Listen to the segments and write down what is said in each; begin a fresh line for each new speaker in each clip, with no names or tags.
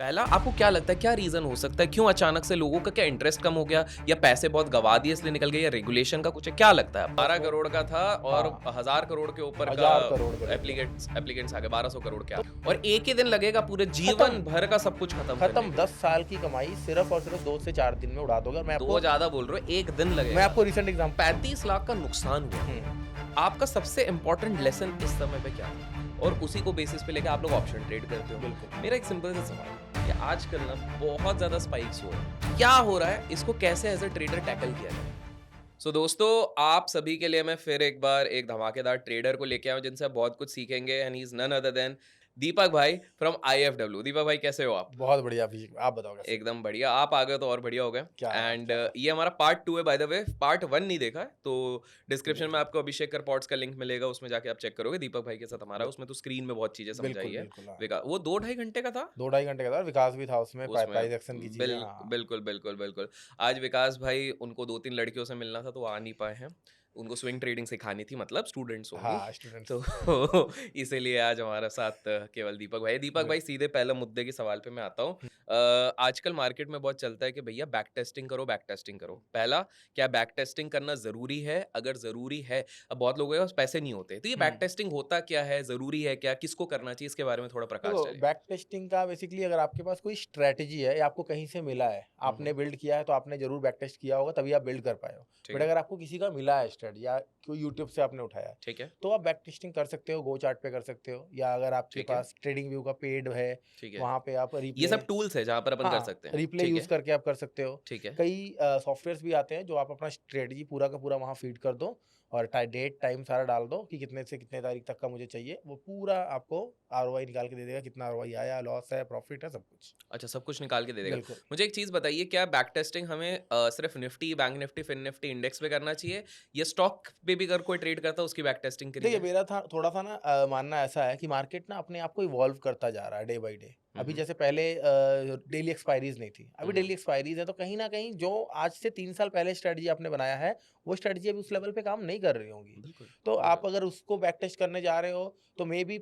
पहला, आपको क्या लगता है क्या रीज़न हो सकता है? क्यों अचानक से लोगों का क्या इंटरेस्ट कम हो गया या पैसे बहुत गँवा दिए इसलिए निकल गए या रेगुलेशन का कुछ है? क्या लगता है? 12
उसमें
करोड़ का था और
हाँ,
1000 करोड़ के ऊपर का
1000 करोड़ करीब का।
एप्लीकेंट्स आ गए, 1200 करोड़ के
तो
और एक ही दिन लगेगा पूरे जीवन
खत्म,
भर का सब कुछ खत्म करने
खत्म
के लिए।
10 साल की कमाई सिर्फ़ और सिर्फ़ 2 से 4 दिन में उड़ा दोगे और
2 ज़्यादा बोल रहे हो, 1 दिन
मैं
लगेगा।
आपको रीसेंट एग्ज़ाम
35 लाख का नुकसान हुआ।
हुँ,
आपका सबसे इम्पोर्टेंट लेसन इस समय पे क्या था? और उसी को बेसिस पे लेके आप लोग ऑप्शन ट्रेड करते हो।
बिल्कुल।
मेरा एक सिंपल सा सवाल है कि आजकल ना बहुत ज़्यादा स्पाइक्स हो रहे हैं। क्या हो रहा है? इसको कैसे एज़ अ ट्रेडर टैकल किया जाए? सो दोस्तों, आप सभी के लिए मैं फिर एक बार एक धमाकेदार ट्रेडर को लेके आया हूँ जिनसे आप बहुत कुछ सीखेंगे and he is none other than Deepak bhai from आईएफडब्ल्यू। दीपक भाई कैसे हो आप?
बहुत बढ़िया अभिषेक, आप बताओ कैसे हो?
एकदम बढ़िया, आप आ गए तो और बढ़िया हो गए।
क्या बात,
एंड
क्या बात!
ये हमारा पार्ट 2 है बाय द वे, पार्ट 1 नहीं देखा है, तो डिस्क्रिप्शन में
बिल्कुल,
आपको अभिषेक कर पॉड्स का लिंक मिलेगा, उसमें जाके आप चेक करोगे। दीपक भाई के साथ हमारा,
बि
उसमें तो स्क्रीन में बहुत चीज़ें समझाई
बिल्कुल,
है।
बिल्कुल, हाँ।
वो 2 ढाई घंटे का था?
2 ढाई घंटे का था और विकास भी था उसमें,
उसमें
प्राइज़ एक्शन की चीज़ें, हाँ।
बिल्कुल, बिल्कुल, बिल्कुल। आज विकास भाई उनको 2-3 लड़कियों से मिलना था तो वो आ नहीं पाए हैं। उनको स्विंग ट्रेडिंग सिखानी थी, मतलब स्टूडेंट्स ओनली।
हाँ, स्टूडेंट्स
तो इसीलिए आज हमारे साथ केवल दीपक भाई है। दीपक
बिल
भाई सीधे पहले मुद्दे के सवाल पे मैं आता हूँ।
हुँ,
आजकल मार्केट में बहुत चलता है कि भैया बैक टेस्टिंग करो, बैक टेस्टिंग करो। पहला, क्या बैक टेस्टिंग करना ज़रूरी है? अगर ज़रूरी है, अब बहुत लोगों के पास पैसे नहीं होते, तो ये
हुँ।
बैक टेस्टिंग होता क्या है? ज़रूरी है क्या? किसको करना चाहिए? इसके बारे में थोड़ा प्रकाश
देखो,
डालिए।
बैक टेस्टिंग का बेसिकली अगर आपके पास कोई स्ट्रैटेजी है या आपको कहीं से मिला है,
हुँ,
आपने
हुँ।
बिल्ड किया है तो आपने ज़रूर बैक टेस्ट किया होगा तभी आप बिल्ड कर पाए हो।
ठीक
बट
है,
अगर आपको किसी का मिला है स्ट्रैटेजी या कोई यूट्यूब से आपने उठाया है,
ठीक है,
तो आप बैक टेस्टिंग कर सकते हो, गो चार्ट पे कर सकते हो या अगर आपके
ठीक है,
पास ट्रेडिंग व्यू का पेड है,
ठीक है।
वहाँ पे आप
ये
रिप्ले
सब टूल्स हैं जहाँ पर अपन कर
हाँ,
सकते हैं।
रिप्ले
ठीक
यूज़
है,
करके आप कर सकते हो।
ठीक है।
कई सॉफ्टवेयर्स भी आते हैं जो आप अपना स्ट्रैटेजी पूरा का पूरा वहाँ फीड कर दो और डेट टाइम सारा डाल दो कि कितने से कितने तारीख तक का मुझे चाहिए। वो पूरा आपको आरओआई निकाल के दे देगा, कितना आरओआई आया, लॉस है, प्रॉफिट है, सब कुछ।
अच्छा, सब कुछ निकाल के दे देगा।
बिल्कुल।
मुझे एक चीज़ बताइए, क्या बैक टेस्टिंग हमें सिर्फ़ Nifty, bank Nifty, fin Nifty index पे करना चाहिए या स्टॉक पे भी अगर कोई ट्रेड करता है उसकी बैक टेस्टिंग करी
देखिए,
जाए?
मेरा था थोड़ा-सा ना मानना ऐसा है कि मार्केट ना अपने आप को इवॉल्व करता जा रहा है डे बाय डे।
हुँ,
अभी
हुँ।
जैसे पहले डेली एक्सपायरीज़ नहीं थी,
हुँ,
अभी
हुँ।
डेली एक्सपायरीज़ है तो कहीं न कहीं जो आज से 3 साल पहले स्ट्रैटेजी आपने बनाया है, वो स्ट्रैटेजी अभी उस लेवल पे काम नहीं कर रही होंगी।
बिल्कुल,
तो
बिल्कुल।
आप अगर उसको बैक टेस्ट करने जा रहे हो, तो मेबी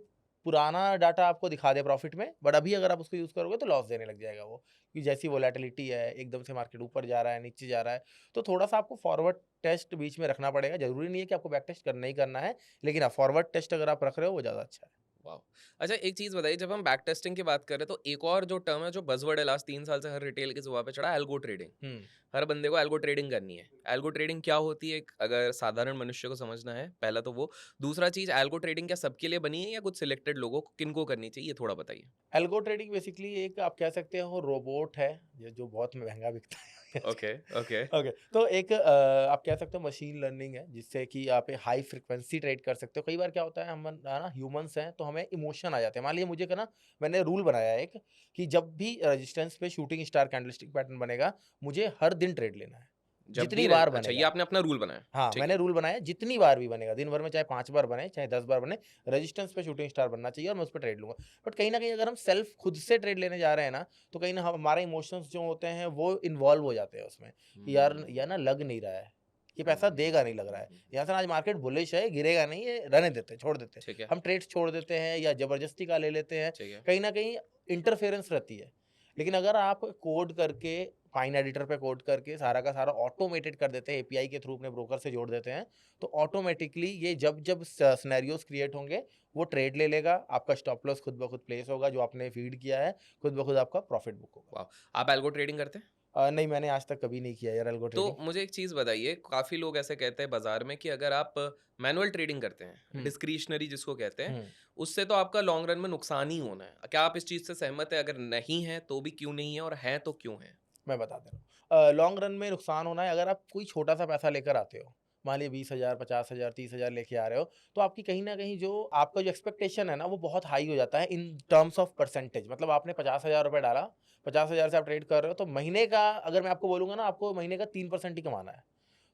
पुराना डाटा आपको दिखा दे प्रॉफिट में, बट अभी अगर आप उसको यूज़ करोगे तो लॉस देने लग जाएगा वो। कि जैसी वोलैटिलिटी है, एकदम से मार्केट ऊपर जा रहा है, नीचे जा रहा है, तो थोड़ा-सा आपको फॉरवर्ड टेस्ट बीच में रखना पड़ेगा। ज़रूरी नहीं है कि आपको बैक टेस्ट करना ही करना है। लेकिन हाँ, फॉरवर्ड टेस्ट अगर आप रख रहे हो वो ज़्यादा अच्छा है।
वाओ! अच्छा, एक चीज़ बताइए, जब हम बैक टेस्टिंग की बात कर रहे हैं तो एक और जो टर्म है जो बज़वर्ड है लास्ट 3 साल से हर रिटेल की ज़ुबान पे चढ़ा है, एल्गो ट्रेडिंग।
हुँ।
हर बंदे को एल्गो ट्रेडिंग करनी है। एल्गो ट्रेडिंग क्या होती है, अगर साधारण मनुष्य को समझना है, पहला तो वो। दूसरा चीज़, एल्गो ट्रेडिंग क्या सबके लिए बनी है या कुछ सिलेक्टेड लोगों को, किनको करनी चाहिए, ये थोड़ा बताइए?
एल्गो ट्रेडिंग बेसिकली एक आप कह सकते हो रोबोट है, ये जो बहुत महँगा बिकता है।
Okay, okay.
ओके, तो एक आप कह सकते हो मशीन लर्निंग है, जिससे कि आप हाई फ्रीक्वेंसी ट्रेड कर सकते हो। कई बार क्या होता है हम है ना ह्यूमन्स हैं, तो हमें इमोशन आ जाते हैं। मान लीजिए मुझे ना मैंने रूल बनाया है एक कि जब भी रेजिस्टेंस पे शूटिंग स्टार कैंडलस्टिक पैटर्न बनेगा, मुझे हर दिन ट्रेड लेना है,
जब भी
जितनी बार
अच्छा, ये
बनेगा।
आपने अपना रूल बनाया,
हाँ,
ठीक
मैंने
है।
रूल बनाया जितनी बार भी बनेगा, दिन भर में चाहे 5 बार बने, चाहे 10 बार बने, रेजिस्टेंस पे शूटिंग स्टार बनना चाहिए और मैं उसपे ट्रेड लूँगा। बट कहीं न कहीं अगर हम सेल्फ खुद से ट्रेड लेने जा रहे हैं ना, तो कहीं न हमारे इमोशंस जो होते हैं वो इन्वॉल्व हो जाते हैं उसमें, कि यार
हुँ,
या ना लग नहीं रहा है, ये पैसा देगा नहीं लग रहा है।
हुँ।
यहाँ से आज मार्केट बुलिश है, गिरेगा नहीं, ये रहने देते हैं, छोड़ देते हैं।
ठीक है,
हम ट्रेड्स छोड़ देते हैं या ज़बरदस्ती का ले लेते हैं,
ठीक है।
कहीं न कहीं इंटरफेरेंस रहती है। लेकिन अगर आप कोड करके फाइन एडिटर पे कोड करके सारा का सारा ऑटोमेटेड कर देते हैं, एपीआई के थ्रू अपने ब्रोकर से जोड़ देते हैं, तो ऑटोमेटिकली ये जब-जब सिनेरियोज़ क्रिएट होंगे, वो ट्रेड ले लेगा, आपका स्टॉप लॉस खुद ब खुद प्लेस होगा जो आपने फीड किया है, खुद ब खुद आपका प्रॉफिट बुक होगा।
वाह! आप एल्गो ट्रेडिंग करते हैं?
नहीं मैंने आज तक कभी नहीं किया यार एल्गो
तो
ट्रेडिंग।
मुझे एक चीज़ बताइए, काफ़ी लोग ऐसे कहते हैं बाज़ार में कि अगर आप मैनुअल ट्रेडिंग करते हैं,
हुँ,
डिस्क्रिशनरी जिसको कहते हैं,
हुँ।
उससे तो आपका लॉन्ग रन में नुकसान ही होना है। क्या आप इस चीज़ से सहमत हैं? अगर नहीं है, तो भी क्यों नहीं है और हैं तो क्यों हैं?
मैं बता दे रहा हूँ। लॉन्ग रन में नुकसान होना है अगर आप कोई छोटा-सा पैसा लेकर आते हो। मान लीजिए 20,000, 50,000, 30,000 लेके आ रहे हो, तो आपकी कहीं न कहीं जो आपका जो एक्सपेक्टेशन है ना, वो बहुत हाई हो जाता है इन टर्म्स ऑफ परसेंटेज। मतलब आपने ₹50,000 डाला, 50,000 से आप ट्रेड कर रहे हो, तो महीने का अगर मैं आपको बोलूँगा ना, आपको महीने का 3% ही कमाना है।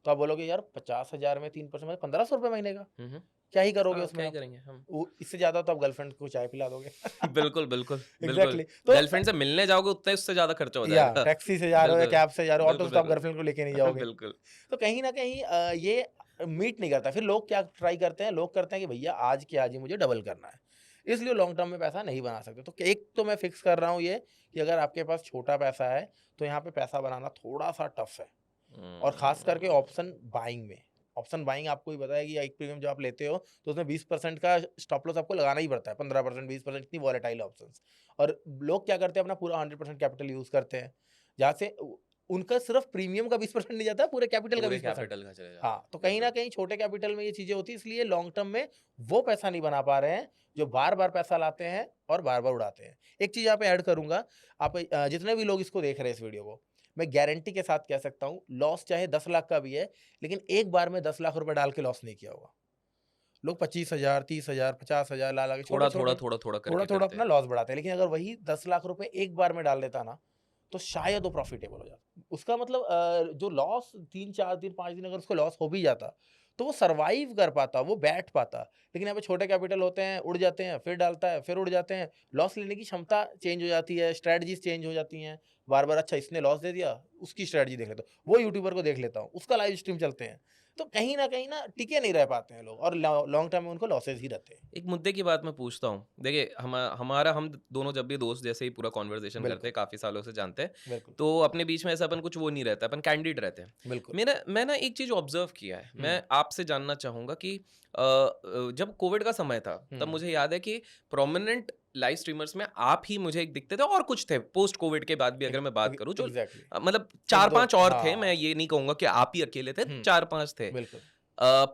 तो आप बोलोगे यार 50,000 में 3% मतलब ₹1,500 महीने का,
हुँ, हुँ।
क्या ही करोगे
हाँ,
उसमें
क्या ही
आप?
करेंगे हम।
वो इससे ज़्यादा तो आप गर्लफ्रेंड को चाय पिला दोगे।
बिल्कुल, बिल्कुल, बिल्कुल।
एग्ज़ैक्टली तो
गर्लफ्रेंड से मिलने जाओगे उतना ही उससे ज़्यादा खर्चा हो
या
जाएगा।
टैक्सी से जा रहे हो या
बिल्कुल,
कैब से जा रहे हो, ऑटो
बिल्कुल,
से तो आप
बिल्कुल।
गर्लफ्रेंड को लेके नहीं जाओगे।
बिल्कुल।
तो कहीं न कहीं ये मीट नहीं करता। फिर लोग क्या ट्राई करते हैं, लोग करते हैं कि भैया आज के आज ही मुझे डबल करना है। इसलिए लॉन्ग टर्म में पैसा नहीं बना सकते। तो एक तो मैं फिक्स कर रहा हूँ ये कि अगर आपके पास छोटा पैसा है तो यहाँ पे पैसा बनाना थोड़ा-सा टफ है, और ख़ास करके ऑप्शन बाइंग में। ऑप्शन बाइंग आपको भी पता है कि एक प्रीमियम जो आप लेते हो तो उसमें 20% का स्टॉप लॉस आपको लगाना ही पड़ता है, 15%, 20%, इतनी वॉलेटाइल ऑप्शंस। और लोग क्या करते हैं, अपना पूरा 100% कैपिटल यूज़ करते हैं, जहाँ से उनका सिर्फ प्रीमियम का 20% नहीं जाता, पूरे कैपिटल का
पूरे
20%।
कैपिटल का चले जाता
हाँ, तो
है,
कहीं न
बिल्कुल।
कहीं छोटे कैपिटल में ये चीज़ें होती हैं, इसलिए लॉन्ग टर्म में वो पैसा नहीं बना पा रहे हैं, जो बार-बार पैसा लाते हैं और बार-बार उड़ाते हैं। एक चीज़ यहाँ पे ऐड करूँगा, आप जितने भी लोग इसको देख रहे हैं इस वीडियो को, मैं गारंटी के साथ कह सकता हूँ, लॉस चाहे 10 लाख का भी है, लेकिन एक बार में 10 लाख रुपए डाल के लॉस नहीं किया होगा। लोग 25,000, 30,000, 50,000 ला-ला के
थोड़ा,
छोटे-छोटे,
थोड़ा, थोड़ा, थोड़ा करके
थोड़ा-थोड़ा
करते
अपना
हैं।
लॉस बढ़ाते हैं। लेकिन अगर वही 10 लाख रुपए एक बार में डाल देता ना, तो शायद वो प्रॉफिटेबल हो जाता। उसका मतलब जो लॉस 3, 4 दिन, 5 दिन अगर उसको लॉस हो भी जाता, तो वो सर्वाइव कर पाता, वो बैठ पाता। लेकिन यहाँ पे छोटे कैपिटल होते हैं, उड़ जाते हैं, फिर डालता है, फिर उड़ जाते हैं। लॉस लेने की क्षमता चेंज हो जाती है, स्ट्रैटेजीज़ चेंज हो जाती हैं। बार-बार अच्छा इसने लॉस दे दिया, उसकी स्ट्रैटेजी देख लेता हूँ। वो यूट्यूबर को देख लेता हूँ, उसका लाइव स्ट्रीम चलते हैं। तो कहीं न कहीं ना टिके नहीं रह पाते हैं लोग, और लॉन्ग टर्म में उनको लॉसेस ही रहते हैं।
एक मुद्दे की बात मैं पूछता हूँ। देखिए हम दोनों जब भी दोस्त जैसे ही पूरा कन्वर्सेशन करते
बिल्कुल,
हैं, काफ़ी सालों से जानते हैं,
बिल्कुल,
तो अपने बीच में ऐसा अपन कुछ वो नहीं रहता, अपन कैंडिड रहते हैं।
बिल्कुल।
मैं ना एक चीज़ ऑब्ज़र्व किया है,
हुँ,
मैं आपसे जानना चाहूँगा कि जब कोविड का समय था, तब
हुँ।
मुझे याद है कि प्रोमिनेंट लाइव स्ट्रीमर्स में आप ही मुझे एक दिखते थे और कुछ थे, पोस्ट कोविड के बाद भी अगर मैं बात करूँ, जो
एग्ज़ैक्टली।
मतलब
1-2
4-5 और थे, मैं
हाँ,
ये नहीं कहूँगा कि आप ही अकेले थे,
हुँ,
4-5 थे।
बिल्कुल।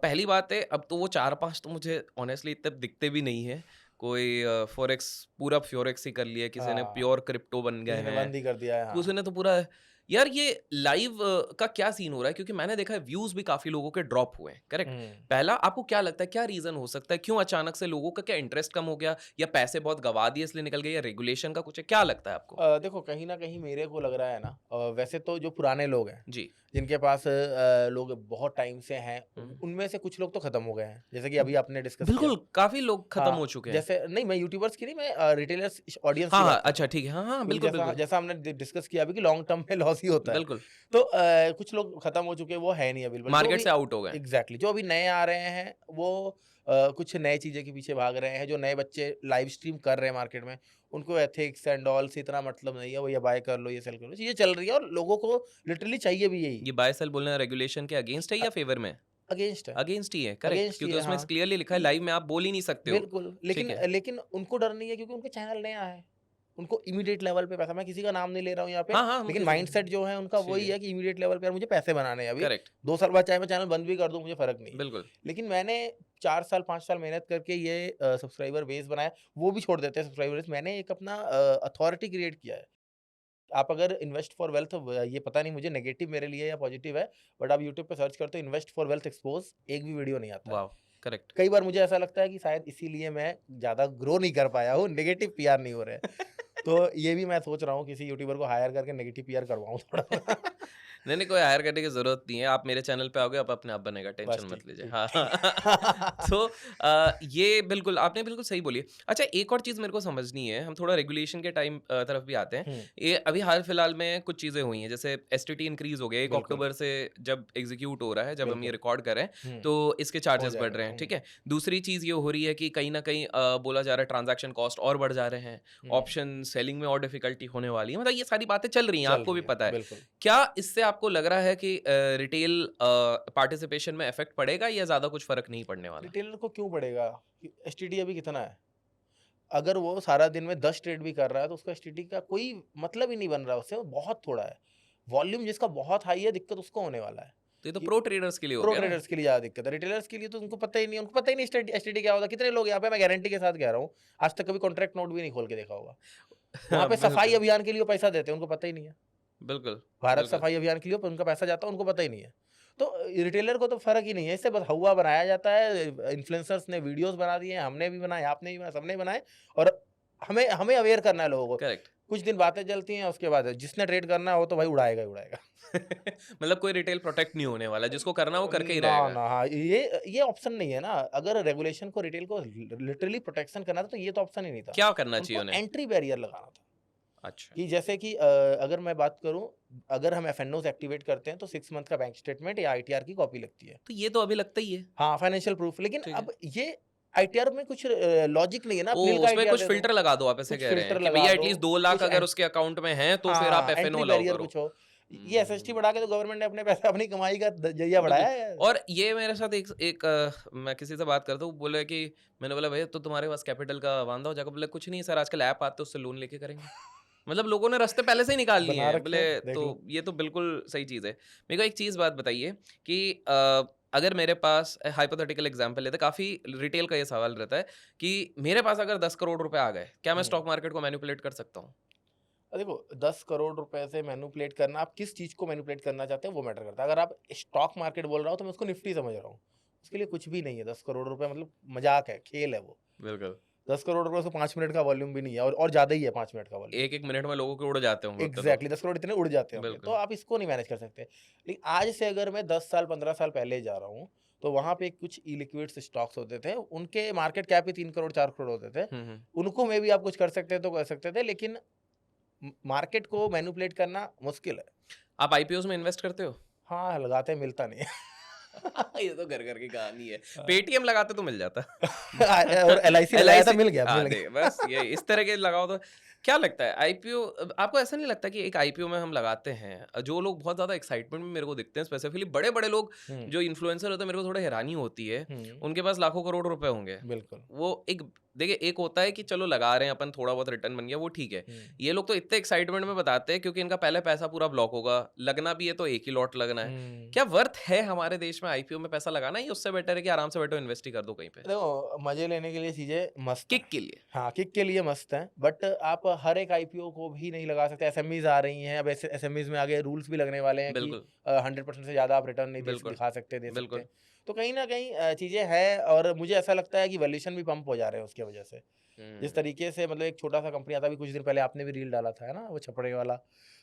पहली बात है, अब तो वो 4-5 तो मुझे ऑनेस्टली इतने दिखते भी नहीं हैं। कोई फ़ॉरेक्स पूरा फ़ॉरेक्स ही कर लिया, किसी ने
हाँ,
प्योर क्रिप्टो बन गए
किसी ने
हैं,
बंद ही कर दिया है, हाँ।
किसी ने तो पूरा यार ये लाइव का क्या सीन हो रहा है? क्योंकि मैंने देखा है व्यूज़ भी काफ़ी लोगों के ड्रॉप हुए हैं, करेक्ट?
हुँ।
पहला आपको क्या लगता है क्या रीज़न हो सकता है? क्यों अचानक से लोगों का क्या इंटरेस्ट कम हो गया या पैसे बहुत गँवा दिए इसलिए निकल गए या रेगुलेशन का कुछ है? क्या लगता है आपको?
देखो कहीं न कहीं मेरे को लग रहा है ना, वैसे तो जो पुराने लोग हैं,
जी।
जिनके पास लोग बहुत टाइम से हैं,
हुँ।
उनमें से कुछ लोग तो खत्म हो गए हैं। जैसे कि अभी आपने डिस्कस किया।
बिल्कुल, काफ़ी लोग खत्म
हाँ,
हो चुके हैं।
जैसे नहीं, मैं यूट्यूबर्स की नहीं, मैं रिटेलर्स ऑडियंस की
हाँ, हाँ,
बात कर रहा
अच्छा
हूँ।
ठीक है। हाँ, हाँ,
क्योंकि
बिल्कुल,
जैसा
बिल्कुल।
जैसा हमने डिस्कस किया अभी कि लॉन्ग टर्म में लॉस ही होता है।
बिल्कुल,
तो कुछ लोग खत्म हो चुके हैं, वो है नहीं अवेलेबल। जो
मार्केट
भी
से आउट हो गए।
एग्ज़ैक्टली जो अभी नए आ रहे हैं, वो कुछ नए चीज़ें के पीछे भाग रहे हैं। जो नए बच्चे लाइव स्ट्रीम कर रहे हैं मार्केट में, उनको एथिक्स एंड ऑल से इतना मतलब नहीं है। वो ये बाय कर लो, ये सेल कर लो, चीज़ें चल रही है और लोगों को लिटरली चाहिए भी यही।
ये बाय सेल बोलना रेगुलेशन के अगेंस्ट है
अ,
या फेवर में है?
अगेंस्ट है,
अगेंस्ट ही है, करेक्ट
अगेंस्ट ही
क्योंकि
है,
उसमें
हाँ।
क्लियरली लिखा है
ये
लाइव में आप बोल ही नहीं सकते हो।
बिल्कुल,
ठीक
लेकिन
है,
लेकिन उनको डर नहीं है क्योंकि उनका चैनल नया है। उनको इमीडिएट लेवल पे पैसा, मैं किसी का नाम नहीं ले रहा हूँ यहाँ पे,
हाँ, हाँ, हम
लेकिन
किसी
माइंडसेट जो है उनका
ठीक
वही
है,
है कि इमीडिएट लेवल पे यार मुझे पैसे बनाने हैं अभी।
करेक्ट,
2 साल बाद चाहे मैं चैनल बंद भी कर दूँ, मुझे फ़र्क नहीं है।
बिल्कुल,
लेकिन मैंने 4 साल, 5 साल मेहनत करके ये सब्सक्राइबर बेस बनाया, वो भी छोड़ देते हैं सब्सक्राइबर बेस। मैंने एक अपना अथॉरिटी क्रिएट किया है। आप अगर इन्वेस्ट फॉर वेल्थ, ये पता नहीं मुझे नेगेटिव मेरे लिए या पॉजिटिव है, बट आप यूट्यूब पे सर्च करते हो इन्वेस्ट फॉर वेल्थ एक्सपोज़, एक भी वीडियो नहीं आता है।
वाव! करेक्ट।
कई बार मुझे ऐसा लगता है कि शायद इसीलिए मैं ज़्यादा ग्रो नहीं कर पाया हूँ, नेगेटिव पीआर नहीं हो रहे हैं। तो ये भी मैं सोच रहा हूँ किसी यूट्यूबर को हायर करके नेगेटिव पीआर करवाऊँ थोड़ा।
नहीं, नहीं, कोई हायर करने की ज़रूरत नहीं है। आप मेरे चैनल पे आओगे, आप अपने आप बनेगा, टेंशन
बस
मत
ठीक,
लीजिए।
ठीक,
हाँ,
ठीक।
तो ये बिल्कुल आपने बिल्कुल सही बोली है। अच्छा, एक और चीज़ मेरे को समझनी है, हम थोड़ा रेगुलेशन के टाइम तरफ भी आते हैं।
हुँ,
ये अभी हाल-फिलहाल में कुछ चीज़ें हुई हैं, जैसे एसटीटी इंक्रीज़ हो गया, 1
बिल्कुल,
अक्टूबर से जब एग्ज़ीक्यूट हो रहा है, जब हम ये
बिल्कुल।
रिकॉर्ड कर रहे हैं,
हुँ,
तो इसके
हो
चार्जेज़ बढ़
जाएगा।
रहे हैं,
हुँ,
ठीक है? दूसरी चीज़ ये हो रही है कि कहीं न कहीं बोला जा रहा है ट्रांज़ैक्शन कॉस्ट और बढ़ जा रहे हैं,
हुँ,
ऑप्शन सेलिंग में और डिफ़िकल्टी होने वाली है, मतलब ये सारी बातें चल रही हैं,
चल
आपको भी
रही है,
पता है।
बिल्कुल।
क्या इससे आपको लग रहा है कि रिटेल पार्टिसिपेशन में इफ़ेक्ट पड़ेगा या ज़्यादा कुछ फ़र्क नहीं पड़ने वाला?
रिटेलर को क्यों पड़ेगा? कि एसटीडी अभी कितना है? अगर वो सारा दिन में 10 ट्रेड भी कर रहा है, तो उसको एसटीडी का कोई मतलब ही नहीं बन रहा उससे, वो बहुत थोड़ा है। वॉल्यूम जिसका बहुत हाई है, दिक्कत उसको होने वाला है।
तो ये तो
ये
प्रो ट्रेडर्स के लिए हो
प्रो
गया ना?
ट्रेडर्स के लिए ज़्यादा दिक्कत है। रिटेलर्स के लिए तो उनको पता ही नहीं है, उनको पता ही नहीं एसटीडी क्या होता है। कितने लोग यहाँ पे, मैं गारंटी के साथ कह रहा हूँ, आज तक कभी कॉन्ट्रैक्ट नोट भी नहीं खोल के देखा होगा। वहाँ
हाँ,
पे सफाई
बिल्कुल,
अभियान के लिए वो पैसा देते हैं, उनको पता ही नहीं है।
बिल्कुल,
भारत
बिल्कुल।
सफाई अभियान के लिए उनका पैसा जाता है, उनको पता ही नहीं है। तो रिटेलर को तो फ़र्क ही नहीं है, इससे बस हौवा बनाया जाता है। इन्फ्लुएंसर्स ने वीडियोज़ बना दिए हैं, हमने भी बनाए, आपने भी बनाए, सबने बनाए, और हमें हमें अवेयर करना है लोगों को।
करेक्ट।
कुछ दिन बातें चलती हैं, उसके बाद जिसने ट्रेड करना है वो तो भाई उड़ाएगा ही उड़ाएगा।
मतलब कोई रिटेल प्रोटेक्ट नहीं होने वाला, जिसको करना है वो करके ही
ना,
रहेगा।
ना, हाँ, ये ऑप्शन नहीं है ना। अगर रेगुलेशन को, रिटेल को लिटरली प्रोटेक्शन करना था, तो ये तो ऑप्शन ही नहीं था।
क्या करना चाहिए
उनको
उन्हें?
एंट्री बैरियर लगाना था।
अच्छा,
कि जैसे कि अगर मैं बात करूँ, अगर हम एफएनओज़ एक्टिवेट करते हैं तो 6 मंथ का बैंक स्टेटमेंट या आईटीआर की कॉपी लगती है।
तो ये तो अभी लगता ही है।
हाँ, फाइनेंशियल प्रूफ। लेकिन
ठीक है।
अब ये आईटीआर में कुछ लॉजिक नहीं है ना,
ओ,
अपील का
उसमें
आईटीआर
कुछ
दे दो,
फ़िल्टर लगा दो, आप ऐसे
कुछ
कह रहे हैं
फ़िल्टर
कि
लगा
भैया
दो,
एटलीस्ट 2 लाख
कुछ
अगर उसके अकाउंट में है तो फिर आप
हाँ,
एफएनओ
एंट्री
अलाउ
बैरियर
करो।
कुछ हो। ये एसएसटी
हुँ।
बढ़ा के तो गवर्नमेंट ने अपने पैसा अपनी कमाई का ज़रिया
बिल्कुल।
बढ़ाया है।
और ये मेरे साथ मैं किसी से बात करता हूँ, बोले कि मैंने बोला भैया तो तुम्हारे पास कैपिटल का वांदा हो जाएगा? बोले कुछ नहीं सर, आजकल ऐप आते हैं उससे लोन लेके करेंगे। मतलब लोगों ने रास्ते पहले से ही निकाल लिए
बना
हैं।
रखे
बोले
हैं, देख
तो
लो।
ये तो बिल्कुल सही चीज़ है। मेरे को एक चीज़ बात बताइए कि अगर मेरे पास हाइपोथेटिकल एग्ज़ाम्पल लेते हैं, काफ़ी रिटेल का ये सवाल रहता है कि मेरे पास अगर 10 करोड़ रुपए आ गए, क्या मैं
हुँ।
स्टॉक मार्केट को मैनिपुलेट कर सकता हूँ?
देखो 10 करोड़ रुपए से मैनिपुलेट करना, आप किस चीज़ को मैनिपुलेट करना चाहते हैं वो मैटर करता है। अगर आप स्टॉक मार्केट बोल रहा हो तो मैं उसको निफ्टी समझ रहा हूँ। उसके लिए कुछ भी नहीं है 10 करोड़ रुपए, मतलब मज़ाक है, खेल है वो।
बिल्कुल।
10 करोड़ रुपए से 5 मिनट का वॉल्यूम भी नहीं है, और ज़्यादा ही है 5 मिनट का वॉल्यूम।
1-1 मिनट में लोगों के उड़ जाते होंगे उतने तो।
एग्ज़ैक्टली 10 करोड़ इतने उड़ जाते होंगे, तो
बिल्कुल।
आप इसको नहीं मैनेज कर सकते। लेकिन आज से अगर मैं 10 साल 15 साल पहले जा रहा हूँ, तो वहाँ पे कुछ इलिक्विड स्टॉक्स होते थे, उनके मार्केट कैप ही 3 करोड़ 4 करोड़ होते थे।
हुँ, हुँ।
उनको मे बी आप कुछ कर सकते थे तो कर सकते थे, लेकिन मार्केट को मैनिपुलेट करना मुश्किल है।
आप आईपीओज़ में इन्वेस्ट करते हो?
हाँ, लगाते हैं, मिलता नहीं है।
ये तो घर-घर की कहानी है।
हाँ।
पेटीएम लगाते तो मिल जाता।
और एलआईसी लगाया था,
एलआईसी
मिल
हाँ,
गया।
दे बस ये इस तरह के लगाओ तो क्या लगता है आईपीओ आपको ऐसा नहीं लगता कि एक आईपीओ में हम लगाते हैं जो लोग बहुत ज़्यादा एक्साइटमेंट में मेरे को दिखते हैं स्पेसिफिकली बड़े-बड़े लोग
हुँ,
जो इन्फ्लुएंसर होते हैं मेरे को थोड़ा हैरानी होती है।
हुँ,
उनके पास लाखों करोड़ रुपए होंगे।
बिल्कुल।
वो एक देखिए एक होता है कि चलो लगा रहे हैं अपन थोड़ा बहुत रिटर्न बन गया वो ठीक है।
हुँ,
ये लोग तो इतने एक्साइटमेंट में बताते हैं क्योंकि इनका पहले पैसा पूरा ब्लॉक होगा। लगना भी है तो एक ही लॉट लगना है।
हुँ।
क्या वर्थ है हमारे देश में आईपीओ में पैसा लगाना या उससे बेटर है कि आराम से बैठो इन्वेस्ट ही कर दो कहीं पे?
देखो, मज़े लेने के लिए चीज़ें मस्त हैं।
किक के लिए।
हाँ, किक के लिए मस्त हैं, बट आप हर एक आईपीओ को भी नहीं लगा सकते। एसएमईज़ आ रही हैं, अब ऐसे एसएमईज़ में आगे रूल्स भी लगने वाले हैं कि
बिल्कुल,
100% से ज़्यादा आप रिटर्न नहीं
बिल्कुल,
दिखा सकते, दे सकते।
बिल्कुल।
तो कहीं न कहीं चीज़ें हैं, और मुझे ऐसा लगता है कि वैल्यूएशन भी पंप हो जा रहे हैं उसकी वजह से। जिस
हुँ।
तरीके से, मतलब एक छोटा-सा कंपनी आता, अभी कुछ दिन पहले आपने भी रील डाला था, है ना? वो छपड़े वाला।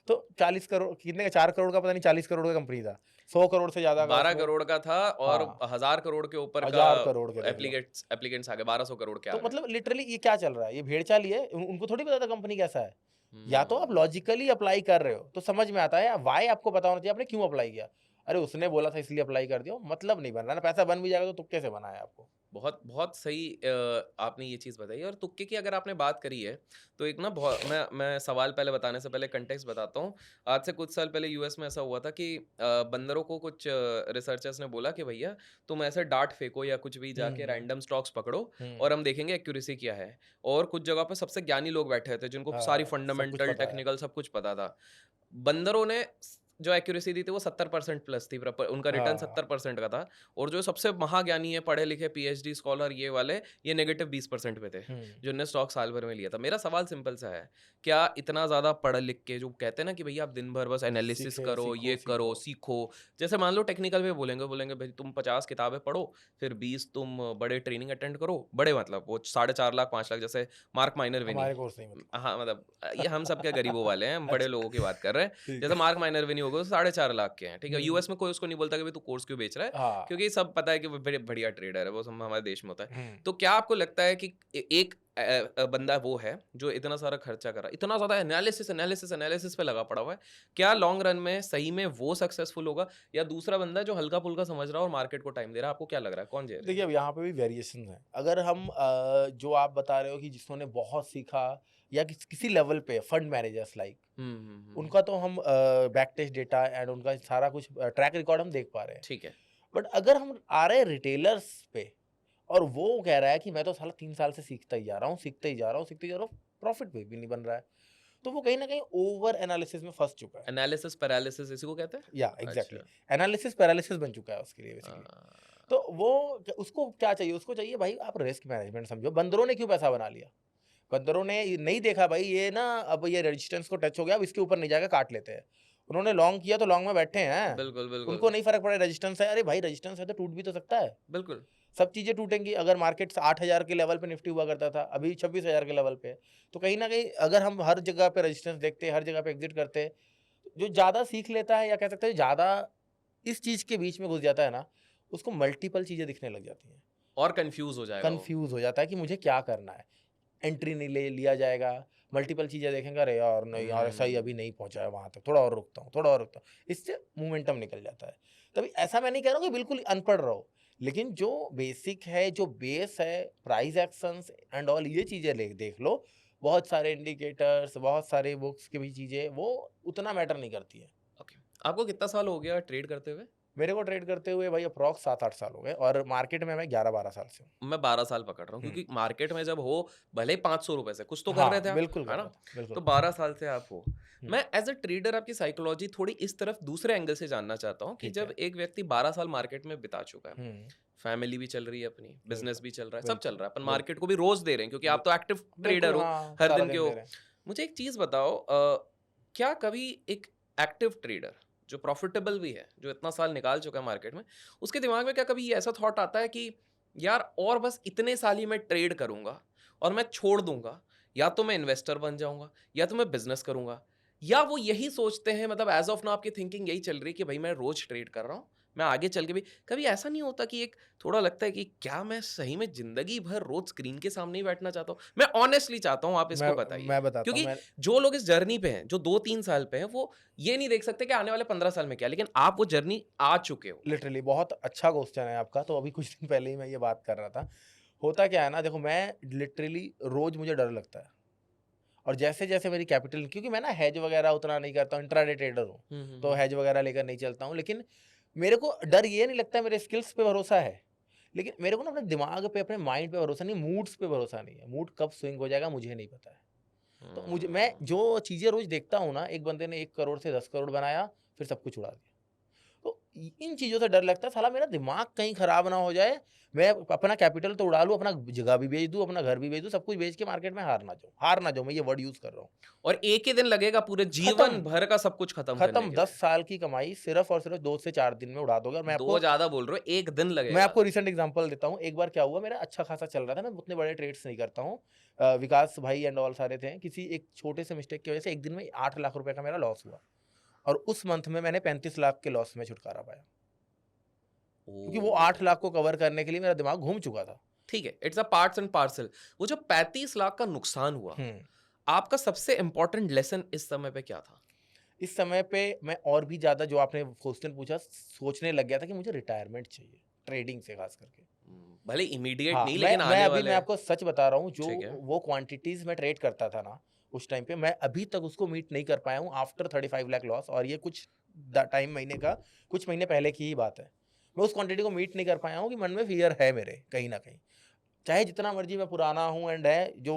तो 40 करोड़ कितने का, 4 करोड़ का पता नहीं 40 करोड़ का कंपनी था। 100 करोड़ से ज़्यादा का
12
उसमें।
करोड़ का था और
हाँ,
1000 करोड़ के ऊपर का
1000 करोड़ के देख लो।
एप्लीकेंट्स आ गए, 1200 करोड़ के आ
तो
गए।
मतलब लिटरली ये क्या चल रहा है? ये भेड़-चाल ही है। उनको थोड़ी पता था कंपनी कैसा है। या तो आप
हुँ।
लॉजिकली अप्लाई कर रहे हो, तो समझ में आता है, व्हाय आपको पता होना चाहिए आपने क्यों अप्लाई किया। अरे उसने बोला था इसलिए अप्लाई कर दिया, मतलब नहीं बन रहा ना, पैसा बन भी जाएगा तो तुक्के से बना है आपको।
बहुत बहुत सही आपने ये चीज़ बताई और तुक्के की अगर आपने बात करी है, तो एक ना मैं सवाल पहले बताने से पहले कॉन्टेक्स्ट बताता हूँ। आज से कुछ साल पहले यूएस में ऐसा हुआ था कि बंदरों को कुछ रिसर्चर्स ने बोला कि भैया तुम ऐसे डार्ट फेंको या कुछ भी
हुँ,
जाके
हुँ,
रैंडम स्टॉक्स पकड़ो
हुँ।
और हम देखेंगे एक्यूरेसी क्या है। और कुछ जगह पे सबसे ज्ञानी लोग बैठे थे जिनको सारी
हाँ, सब कुछ
फंडामेंटल,
पता है।
टेक्निकल सब कुछ पता था। बंदरों ने जो एक्यूरेसी दी थी वो 70% प्लस थी, उनका रिटर्न
हाँ।
70% का था। और जो सबसे महाज्ञानी है, पढ़े लिखे पीएचडी स्कॉलर ये वाले, ये नेगेटिव 20% पे थे,
हुँ,
जिनने स्टॉक साल भर में लिया था। मेरा सवाल सिंपल सा है, क्या इतना ज़्यादा पढ़ लिख के जो कहते हैं ना कि भैया आप दिन भर बस एनालिसिस
सीखे
करो,
सीखो,
ये करो,
सीखो।
सीखो। जैसे मान लो टेक्निकल में बोलेंगे भाई तुम 50 किताबें पढ़ो, फिर 20 तुम बड़े ट्रेनिंग अटेंड करो, बड़े मतलब वो 4.5 लाख 5 लाख जैसे मार्क माइनरविनी।
हमारे कोर्स नहीं मतलब।
हाँ, मतलब ये हम सब क्या गरीबों वाले हैं, हम बड़े
अच्छा,
लोगों की बात कर रहे हैं।
ठीक
जैसे
है।
मार्क माइनरविनी हो गए वो 4.5 लाख के हैं, ठीक है?
हुँ,
यूएस में कोई उसको नहीं बोलता कि भाई तू कोर्स क्यों बेच रहा है,
हाँ।
क्योंकि सब पता है कि वो बड़े बढ़िया ट्रेडर है, वो सब हमारे देश में होता है।
हुँ।
तो क्या आपको लगता है कि एक बंदा वो है जो इतना सारा खर्चा कर रहा है, इतना ज़्यादा एनालिसिस पे लगा पड़ा हुआ है, क्या लॉन्ग रन में सही में वो सक्सेसफुल होगा या दूसरा बंदा जो हल्का-फुल्का समझ रहा है और मार्केट को टाइम दे रहा है, आपको क्या लग रहा है, कौन जेर है?
देखिए, अब यहाँ पे भी वेरिएशंस हैं। अगर हम जो आप बता रहे हो कि जिन्होंने बहुत सीखा, या किसी लेवल पे फंड मैनेजर्स लाइक,
हुँ, हुँ, हुँ, हुँ।
उनका तो हम बैक टेस्ट डेटा एंड उनका सारा कुछ ट्रैक रिकॉर्ड हम देख पा रहे हैं।
ठीक है।
बट अगर हम आ रहे हैं रिटेलर्स पे, और वो कह रहा है कि मैं तो साला 3 साल से सीखता ही जा रहा हूँ, सीखते ही जा रहा हूँ, सीखते ही जा रहा हूँ, प्रॉफिट भी नहीं बन रहा है। तो वो कहीं न कहीं ओवर एनालिसिस में फँस चुका है।
एनालिसिस पैरालिसिस इसी को कहते हैं?
या एग्ज़ैक्टली,
अच्छा।
एनालिसिस पैरालिसिस बन चुका है उसके लिए बेसिकली।
अ,
तो वो उसको क्या चाहिए? उसको चाहिए भाई आप रिस्क मैनेजमेंट समझो। बंदरों ने क्यों पैसा बना लिया? बंदरों ने ये नहीं देखा भाई, ये ना अब ये रेजिस्टेंस को टच हो गया, अब इसके ऊपर नहीं जाके काट लेते हैं। उन्होंने लॉन्ग किया तो लॉन्ग में बैठे हैं।
बिल्कुल, बिल्कुल,
उनको नहीं फ़र्क पड़ा रेजिस्टेंस है, अरे भाई रेजिस्टेंस है तो टूट भी तो सकता है।
बिल्कुल।
सब चीज़ें टूटेंगी। अगर मार्केट 8,000 के लेवल पे निफ्टी हुआ करता था, अभी 26,000 के लेवल पे है। तो कहीं न कहीं अगर हम हर जगह पे रेजिस्टेंस देखते, हर जगह पे एग्ज़िट करते, जो ज़्यादा सीख लेता है, या कह सकते हैं ज़्यादा इस चीज़ के बीच में घुस जाता है ना, उसको मल्टीपल चीज़ें दिखने लग जाती हैं।
और कन्फ्यूज़ हो जाएगा वो।
कन्फ्यूज़ हो जाता है कि मुझे क्या करना है? एंट्री नहीं ले लिया जाएगा, मल्टीपल चीज़ें देखेंगे, अरे यार नहीं यार सही
हुँ।
अभी नहीं पहुँचा है वहाँ तक, थोड़ा और रुकता हूँ, थोड़ा और रुकता हूँ। इससे मोमेंटम निकल जाता है। तभी ऐसा मैं नहीं कह रहा हूँ कि बिल्कुल अनपढ़ रहो, लेकिन जो बेसिक है, जो बेस है, प्राइस एक्शंस एंड ऑल ये चीज़ें देख लो, बहुत सारे इंडिकेटर्स, बहुत सारे बुक्स की भी चीज़ें, वो उतना मैटर नहीं करती है।
ओके। आपको कितना साल हो गया ट्रेड करते हुए?
मेरे को ट्रेड करते हुए भाई अप्रॉक्स 7-8 साल हो गए और मार्केट में मैं 11-12 साल से हूँ।
मैं 12 साल पकड़ रहा हूँ,
हुँ।
क्योंकि मार्केट में जब हो, भले ही 500 रुपए से कुछ तो कर रहे थे
हाँ,
आप,
बिल्कुल कर
है
रहा
ना?
था, बिल्कुल
तो
कर रहा
12 साल से आप हो।
था। हुँ,
मैं एज़ अ ट्रेडर आपकी साइकोलॉजी थोड़ी इस तरफ दूसरे एंगल से जानना चाहता हूँ कि
ठीक
जब
है।
एक व्यक्ति 12 साल मार्केट में बिता चुका है,
हुँ,
फैमिली भी चल रही है अपनी, बिज़नेस
बिल्कुल,
भी चल रहा है, सब चल
बिल्कुल,
रहा है, अपन मार्केट
बिल्कुल,
को भी रोज़ दे रहे हैं क्योंकि
बि
आप तो एक्टिव ट्रेडर
बिल्कुल
हो,
हाँ,
हर
सारा
दिन के
दिन दे
हो।
रहे हैं।
मुझे एक चीज़ बताओ, क्या कभी एक एक्टिव ट्रेडर जो प्रॉफिटेबल भी है, जो इतना साल निकाल चुका है मार्केट में, उसके दिमाग में क्या कभी ये ऐसा थॉट आता है कि यार और बस इतने साल ही मैं ट्रेड करूंगा और मैं छोड़ दूंगा, या तो मैं इन्वेस्टर बन जाऊंगा या तो मैं बिजनेस करूंगा, या वो यही सोचते हैं, मतलब एज ऑफ नाउ आपकी थिंकिंग यही चल रही है कि भाई मैं रोज ट्रेड कर रहा हूं, मैं आगे चल के भी कभी ऐसा नहीं होता कि एक थोड़ा लगता है कि क्या मैं सही में जिंदगी भर रोज स्क्रीन के सामने ही बैठना चाहता हूँ? मैं ऑनेस्टली चाहता हूँ आप इसको बताइए,
मैं बताता हूँ,
क्योंकि
मैं
जो लोग इस जर्नी पे हैं, जो 2-3 साल पे हैं, वो ये नहीं देख सकते कि आने वाले 15 साल में क्या है, लेकिन आप वो जर्नी आ चुके हो।
लिटरली बहुत अच्छा क्वेश्चन है आपका, तो अभी कुछ दिन पहले ही मैं ये बात कर रहा था। होता क्या है ना, देखो मैं लिटरली रोज़ मुझे डर लगता है और जैसे-जैसे मेरी कैपिटल क्योंकि मैं ना हेज वगैरह उतना नहीं करता हूँ, इंट्राडे ट्रेडर हूँ,
हुँ, हुँ,
तो
हुँ।
हेज वगैरह लेकर नहीं चलता हूँ। लेकिन मेरे को डर ये नहीं लगता है, मेरे स्किल्स पे भरोसा है। लेकिन मेरे को ना अपने दिमाग पे, अपने माइंड पे भरोसा नहीं, मूड्स पे भरोसा नहीं है। मूड कब स्विंग हो जाएगा मुझे नहीं पता है। तो मुझे मैं
हुँ।
जो चीज़ें रोज़ देखता हूँ ना, एक बंदे ने 1 करोड़ से 10 करोड़ बनाया, फिर सब कुछ उड़ा दिया। तो इन चीज़ों से डर लगता है, साला मेरा दिमाग कहीं खराब ना हो जाए, मैं अपना कैपिटल तो उड़ा लूँ, अपना जगह भी बेच दूँ, अपना घर भी बेच दूँ, सब कुछ बेच के मार्केट में हार ना जाऊँ, मैं ये वर्ड यूज़ कर रहा हूँ।
और एक ही दिन लगेगा पूरे जीवन
खत्म,
भर का सब कुछ खत्म करने
खत्म
के
10
लिए।
साल की कमाई सिर्फ़ और सिर्फ़ 2 से 4 दिन में उड़ा दोगे और
2 ज़्यादा बोल रहे हो, 1 दिन
मैं
लगेगा।
आपको रिसेंट एग्ज़ाम्पल देता हूँ। एक बार क्या हुआ, मेरा अच्छा खासा चल रहा था, मैं उतने बड़े ट्रेड्स नहीं करता हूँ। विकास भाई एंड ऑल सारे थे, किसी एक छोटे से मिस्टेक की वज़ह से एक दिन में 8 लाख रुपए का मेरा लॉस हुआ और उस मंथ में मैंने 35 लाख के लॉस में छुटकारा पाया। क्योंकि वो 8
ओह!
लाख को कवर करने के लिए मेरा दिमाग घूम चुका था।
ठीक है, it's a parts and parcel. वो जो 35 लाख का नुकसान हुआ,
हुँ।
आपका सबसे इम्पोर्टेंट लेसन इस समय पे क्या था?
इस समय पे मैं और भी ज़्यादा जो आपने क्वेश्चन पूछा सोचने लग गया था कि मुझे रिटायरमेंट चाहिए, ट्रेडिंग से ख़ास करके।
भले इमीडिएट
हाँ,
नहीं,
मैं
लेकिन
मैं
आने
अभी मैं
वाले।
आपको सच बता रहा हूँ, जो
ठीक है।
वो क्वांटिटीज़ मैं ट्रेड करता था ना, उस टाइम पे मैं अभी तक उसको मीट नहीं कर पाया हूँ आफ्टर 35 लाख लॉस और ये कुछ द टाइम महीने का कुछ महीने पहले की ही बात है। मैं उस क्वांटिटी को मीट नहीं कर पाया हूँ कि मन में फ़ियर है मेरे कहीं न कहीं। चाहे जितना मर्ज़ी मैं पुराना हूँ एंड है जो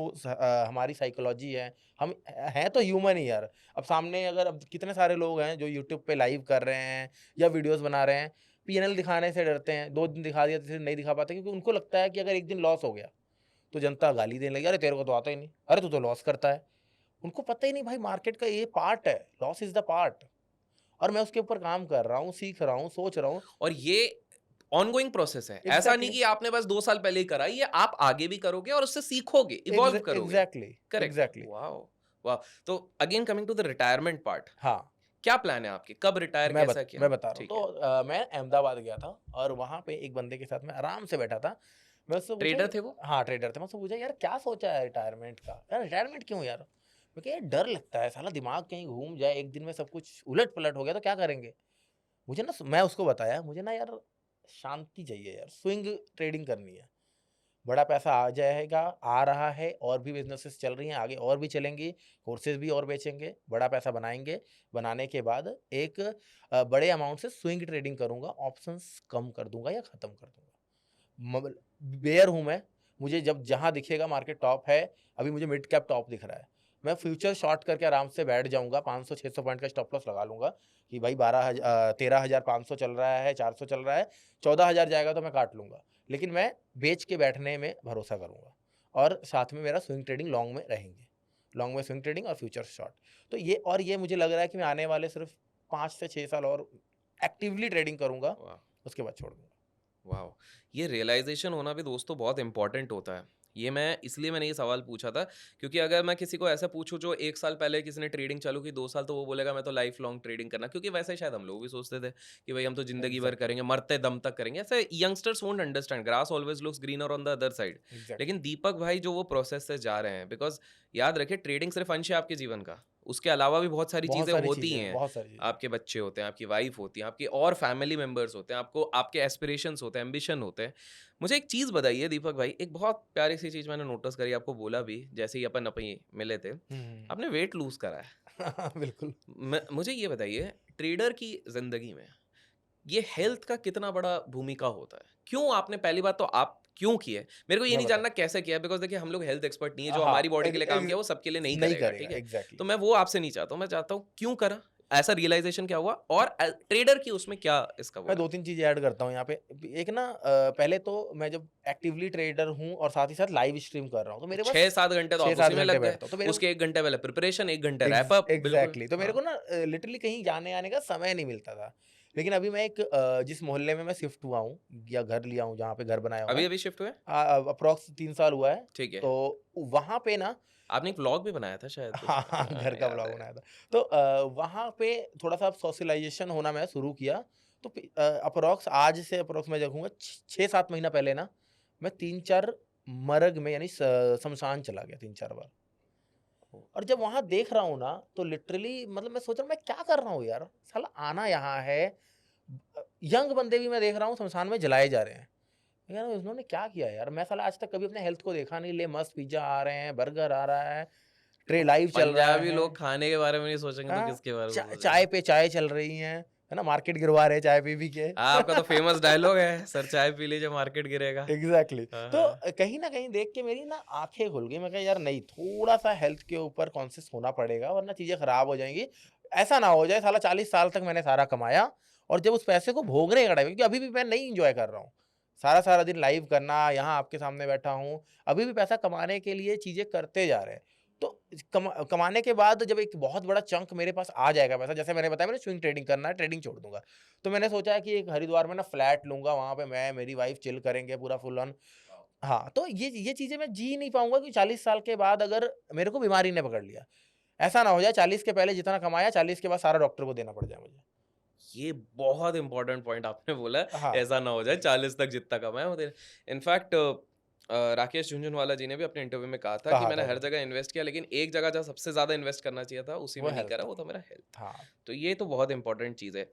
हमारी साइकोलॉजी है, हम हैं तो ह्यूमन ही यार। अब सामने अगर अब कितने सारे लोग हैं जो यूट्यूब पे लाइव कर रहे हैं या वीडियोज़ बना रहे हैं, पीएनएल दिखाने से डरते हैं, 2 दिन दिखा दिया, तीसरे दिन नहीं दिखा पाते क्योंकि उनको लगता है कि अगर एक दिन लॉस हो गया, तो जनता गाली देने लगी, "अरे! तेरे को तो आता ही नहीं। अरे! तू तो लॉस करता है।" उनको पता ही नहीं भाई मार्केट का ये पार्ट है, लॉस इज़ द पार्ट और मैं उसके ऊपर काम कर रहा हूँ, सीख रहा हूँ, सोच रहा हूँ।
और ये ऑनगोइंग प्रोसेस है। ऐसा नहीं
एग्ज़ैक्टली,
कि आपने बस 2 साल पहले ही करा, ये आप आगे भी करोगे और उससे सीखोगे, इवॉल्व करोगे।
Exactly,
correct.
एग्ज़ैक्टली।
वॉव! वाह! तो again coming to the retirement part,
हाँ।
क्या प्लान है आपके? कब रिटायर, कैसा क्या?
मैं बता रहा हूँ।
ठीक
तो
है।
मैं अहमदाबाद गया था और वहाँ पे एक बंदे के साथ मैं आराम से बैठा था। मैं उससे पूछा
ट्रेडर थे वो?
हाँ, ट्रेडर था। मैं उससे पूछा, "यार क्या सोचा है रिटायरमेंट का? यार रिटायरमेंट क्यों यार?" मैं कहा, "यार डर लगता है, साला दिमाग कहीं घूम जाए, एक दिन में सब कुछ उलट-पलट हो गया तो क्या करेंगे?" मुझे ना मैं उसको बताया, "मुझे ना यार शांति चाहिए यार, स्विंग ट्रेडिंग करनी है। बड़ा पैसा आ जाएगा, आ रहा है और भी बिज़नेसेस चल रही हैं, आगे और भी चलेंगी, कोर्सेज़ भी और बेचेंगे, बड़ा पैसा बनाएँगे। बनाने के बाद एक बड़े अमाउंट से स्विंग ट्रेडिंग करूँगा, ऑप्शंस कम कर दूँगा या ख़त्म कर दूँगा। मबल बेयर हूँ मैं, मुझे जब जहाँ दिखेगा मार्केट टॉप है, अभी मुझे मिड कैप टॉप दिख रहा है। मैं फ्यूचर शॉर्ट करके आराम से बैठ जाऊँगा, 500-600 पॉइंट का स्टॉप लॉस लगा लूँगा कि भाई 13,500 चल रहा है, 400 चल रहा है, 14,000 जाएगा तो मैं काट लूँगा। लेकिन मैं बेच के बैठने में भरोसा करूँगा और साथ में मेरा स्विंग ट्रेडिंग लॉन्ग में रहेंगे। लॉन्ग में स्विंग ट्रेडिंग और फ्यूचर शॉर्ट। तो ये मुझे लग रहा है कि मैं आने वाले सिर्फ़ 5 से 6 साल और एक्टिवली ट्रेडिंग करूँगा,
वाह!
उसके बाद छोड़ दूँगा।
वाओ! ये रियलाइज़ेशन होना भी दोस्तों बहुत इम्पोर्टेंट होता है। ये मैं इसलिए मैंने ये सवाल पूछा था, क्योंकि अगर मैं किसी को ऐसा पूछूँ जो 1 साल पहले किसी ने ट्रेडिंग चालू की, 2 साल, तो वो बोलेगा मैं तो लाइफ़ लॉन्ग ट्रेडिंग करना, क्योंकि वैसे ही शायद हम लोग भी सोचते थे कि भई हम तो ज़िंदगी भर
एग्ज़ैक्टली,
करेंगे, मरते दम तक करेंगे। ऐसे youngsters won't understand, grass always looks greener on the other side.
Exactly.
लेकिन दीपक भाई जो वो प्रोसेस से जा रहे हैं, बिकॉज़ याद रखिए ट्रेडिंग सिर्फ़ अंश है आपके जीवन का। उसके अलावा भी बहुत सारी
बहुत
चीज़ें
सारी
होती
चीज़ें हैं,
हैं।
बहुत सारी चीज़ें।
आपके बच्चे होते हैं, आपकी वाइफ़ होती है, आपके और फैमिली मेंबर्स होते हैं, आपको आपके एस्पिरेशंस होते हैं, एम्बिशन होते हैं। मुझे एक चीज़ बताइए दीपक भाई, एक बहुत प्यारी-सी चीज़ मैंने नोटिस करी, आपको बोला भी, जैसे ही अपन अभी मिले थे,
हुँ।
आपने वेट लूज़ करा है।
बिल्कुल।
मुझे ये बताइए, ट्रेडर की ज़िंदगी में ये हेल्थ का कितना बड़ा भूमिका होता है? क्यों आपने पहली बात तो आप क्यों किए? मेरे को ये
मैं
नहीं
बताता
जानना कैसे किया बिकॉज़ देखिए हम लोग हेल्थ एक्सपर्ट नहीं है, जो
हाँ,
हमारी बॉडी के
एग
लिए काम
एग
किया वो सबके लिए नहीं
नहीं
करेगा, ठीक
करेगा,
है? तो
एग्ज़ैक्टली।
मैं वो आपसे नहीं चाहता हूँ, मैं चाहता हूँ क्यों करा? ऐसा रियलाइज़ेशन क्या हुआ? और ट्रेडर की उसमें क्या इसका वो
मैं
रहा?
2-3 चीज़ें ऐड करता हूँ यहाँ पे। एक ना पहले तो मैं जब एक्टिवली ट्रेडर हूँ और साथ ही साथ लाइव स्ट्रीम कर रहा हूँ, तो मेरे पास
6-7 घंटे तो आप
6-7
उसी में
घंटे
लग गए,
बैठता हूँ। तो मेरे
उसके 1 घंटे पहले प्रिपरेशन, 1 घंटे रैप अप, बिल्कुल।
एग्ज़ैक्टली तो मेरे
हाँ,
को ना लिटरली कहीं जाने-आने का समय नहीं मिलता था। लेकिन अभी मैं एक जिस मोहल्ले में मैं शिफ्ट हुआ हूँ या घर लिया हूँ, जहाँ पे घर बनाया हुआ है,
अभी-अभी शिफ्ट हुए?
अप्रॉक्स 3 साल हुआ है।
ठीक है।
तो वहाँ पे ना
आपने एक व्लॉग भी बनाया था शायद
हाँ,
उसमें
हाँ, घर का
याद
व्लॉग
है।
बनाया था। तो वहाँ पे थोड़ा-सा अब सोशलाइज़ेशन होना मैं शुरू किया, तो अप्रॉक्स आज से अप्रॉक्स मैं देखूँगा 6-7 महीना पहले ना, मैं 3-4 मर्ग में यानी श्मशान चला गया 3-4 बार।
ओह!
और जब वहाँ देख रहा हूँ ना, तो लिटरली मतलब मैं सोच रहा हूँ मैं क्या कर रहा हूँ यार? साला आना यहाँ है, यंग बंदे भी मैं देख रहा हूँ श्मशान में जलाए जा रहे हैं। यार इन्होंने क्या किया यार? मैं साला आज तक कभी अपने हेल्थ को देखा नहीं, ले मस्त पिज़्ज़ा आ रहे हैं, बर्गर आ रहा है, ट्रे लाइव चल रहा
पंजाबी
है।
लोग खाने के बारे में नहीं सोचेंगे तो
हाँ,
किसके बारे में सोचेंगे?
चाय पे चाय चल रही हैं, है ना? मार्केट गिरवा रहे हैं चाय पी-पी के।
हाँ, आपका तो फेमस डायलॉग है, सर चाय पी लीजिए मार्केट गिरेगा।
एग्ज़ैक्टली
हाँ,
तो
हाँ।
कहीं न कहीं देख के मेरी ना आँखें खुल गई। मैं कहा यार नहीं, थोड़ा-सा हेल्थ के ऊपर कॉन्शियस होना पड़ेगा वरना चीज़ें खराब हो जाएँगी। ऐसा ना हो जाए साला 40 साल तक मैंने सारा कमाया और जब उस पैसे को भोगने का टाइम क्योंकि अभी भी मैं नहीं एन्जॉय कर रहा हूँ। सारा-सारा दिन लाइव करना, यहाँ आपके सामने बैठा हूँ, अभी भी पैसा कमाने के लिए चीज़ें करते जा रहे हैं। तो कमाने के बाद जब एक बहुत बड़ा चंक मेरे पास आ जाएगा पैसा, जैसे मैंने बताया मैंने स्विंग ट्रेडिंग करना है, ट्रेडिंग छोड़ दूँगा। तो मैंने सोचा है कि एक हरिद्वार में ना फ्लैट लूँगा, वहाँ पे मैं, मेरी वाइफ़ चिल करेंगे पूरा फुल ऑन। हाँ, तो ये चीज़ें मैं जी नहीं पाऊँगा कि 40 साल के बाद अगर मेरे को बीमारी ने पकड़ लिया। ऐसा ना हो जाए 40 के पहले जितना कमाया 40 के बाद सारा डॉक्टर को देना पड़ जाए मुझे।
ये बहुत इम्पोर्टेंट पॉइंट आपने बोला है,
हाँ,
ऐसा ना हो जाए 40 तक जितना कमाया वो दे इनफैक्ट राकेश झुनझुनवाला जी ने भी अपने इंटरव्यू में कहा था कि
कहा
मैंने
था
हर
उन्होंने।
जगह इन्वेस्ट किया लेकिन एक जगह जहाँ सबसे ज़्यादा इन्वेस्ट करना चाहिए था उसी
वो
में नहीं
हेल्थ
करा,
था।
वो था मेरा हेल्थ।
हाँ,
तो ये तो बहुत इंपॉर्टेंट चीज़ है।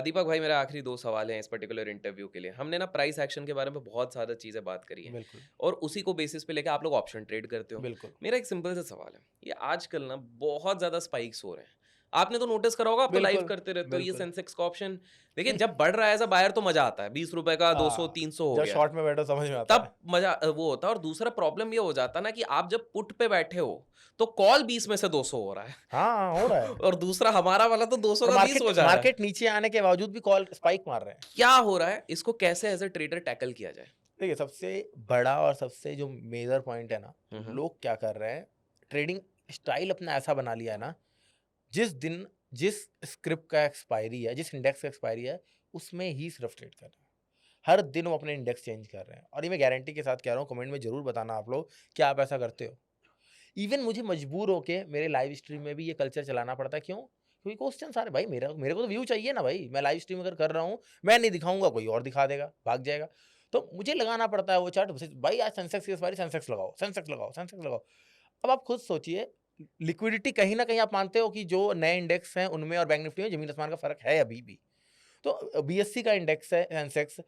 दीपक भाई मेरा आखिरी 2 सवाल हैं इस पर्टिकुलर इंटरव्यू के लिए। हमने ना प्राइस एक्शन के बारे में बहुत ज़्यादा चीज़ें बात करी हैं
बिल्कुल,
और उसी को बेसिस पे लेके आप लोग ऑप्शन ट्रेड करते हो।
बिल्कुल,
मेरा एक सिंपल सा सवाल है, ये आजकल ना बहुत ज़्यादा स्पाइक्स हो रहे हैं। आपने तो नोटिस करा होगा, आप तो लाइव
बिल्कुल,
करते रहते हो, ये
बिल्कुल।
सेंसेक्स का ऑप्शन देखिए जब बढ़ रहा है एज़ अ बायर तो मज़ा आता है, ₹20 का 200
हाँ,
300 हो
जब
गया।
शॉर्ट में बैठो समझ में आता
तब
है।
मज़ा वो होता है और दूसरा प्रॉब्लम ये हो जाता है ना कि आप जब पुट पे बैठे हो, तो कॉल 20 में से 200 हो रहा
हाँ, हो रहा
है
है
और दूसरा हमारा वाला तो 200
और
का 20
मार्केट
हो जा रहा है।
मार्केट नीचे आने के बावजूद भी कॉल स्पाइक मार रहे हैं।
क्या हो रहा है? इसको कैसे एज़ अ ट्रेडर टैकल किया जाए?
देखिए, सबसे बड़ा और सबसे जो मेजर पॉइंट है ना,
हुँ, हुँ।
लोग क्या कर रहे हैं, ट्रेडिंग स्टाइल अपना ऐसा बना लिया है ना, जिस दिन जिस स्क्रिप्ट का एक्सपायरी है, जिस इंडेक्स का एक्सपायरी है, उसमें ही सिर्फ ट्रेड कर रहे हैं। हर दिन वो अपने इंडेक्स चेंज कर रहे हैं और ये मैं गारंटी के साथ कह रहा हूँ, कमेंट में ज़रूर बताना आप लोग, क्या आप ऐसा करते हो? इवन मुझे मजबूर होके मेरे लाइव स्ट्रीम में भी ये कल्चर चलाना पड़ता है, क्यों? क्योंकि क्वेश्चन सारे भाई मेरे मेरे को तो व्यू चाहिए ना भाई, मैं लाइव स्ट्रीम अगर कर रहा हूँ, मैं नहीं दिखाऊँगा कोई और दिखा देगा, भाग जाएगा। तो मुझे लगाना पड़ता है वो चार्ट भाई आज सेंसेक्स की एक्सपायरी सेंसेक्स लगाओ, सेंसेक्स लगाओ, सेंसेक्स लगाओ। अब आप खुद सोचिए लिक्विडिटी कहीं न कहीं आप मानते हो कि जो नए इंडेक्स हैं उनमें और बैंक निफ्टी में ज़मीन आसमान का फ़र्क है अभी भी। तो बीएससी का इंडेक्स है सेंसेक्स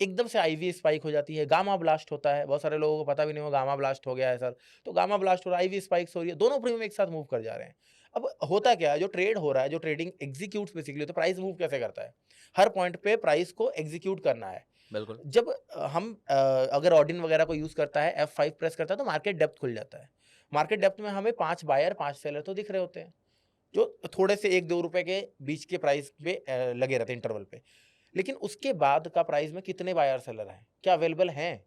एकदम से आईवी स्पाइक हो जाती है, गामा ब्लास्ट होता है, बहुत सारे लोगों को पता भी नहीं होगा गामा ब्लास्ट हो गया है सर। तो गामा ब्लास्ट हो रहा है, आईवी स्पाइक्स हो रही है, दोनों प्रीमियम एक साथ मूव कर जा रहे हैं। अब होता क्या है, जो ट्रेड हो रहा है, जो ट्रेडिंग एग्ज़ीक्यूट्स बेसिकली तो प्राइस मूव कैसे करता है? हर पॉइंट पे प्राइस को एग्ज़ीक्यूट करना है।
बिल्कुल।
जब अगर ऑर्डिन वगैरह को यूज़ करता है, F5 प्रेस करता है तो मार्केट डेप्थ खुल जाता है। मार्केट डेप्थ में हमें 5 बायर 5 सेलर तो दिख रहे होते हैं, जो थोड़े से 1-2 रुपए के बीच के प्राइस पे लगे रहते हैं इंटरवल पे। लेकिन उसके बाद का प्राइस में कितने बायर सेलर हैं? क्या अवेलेबल हैं?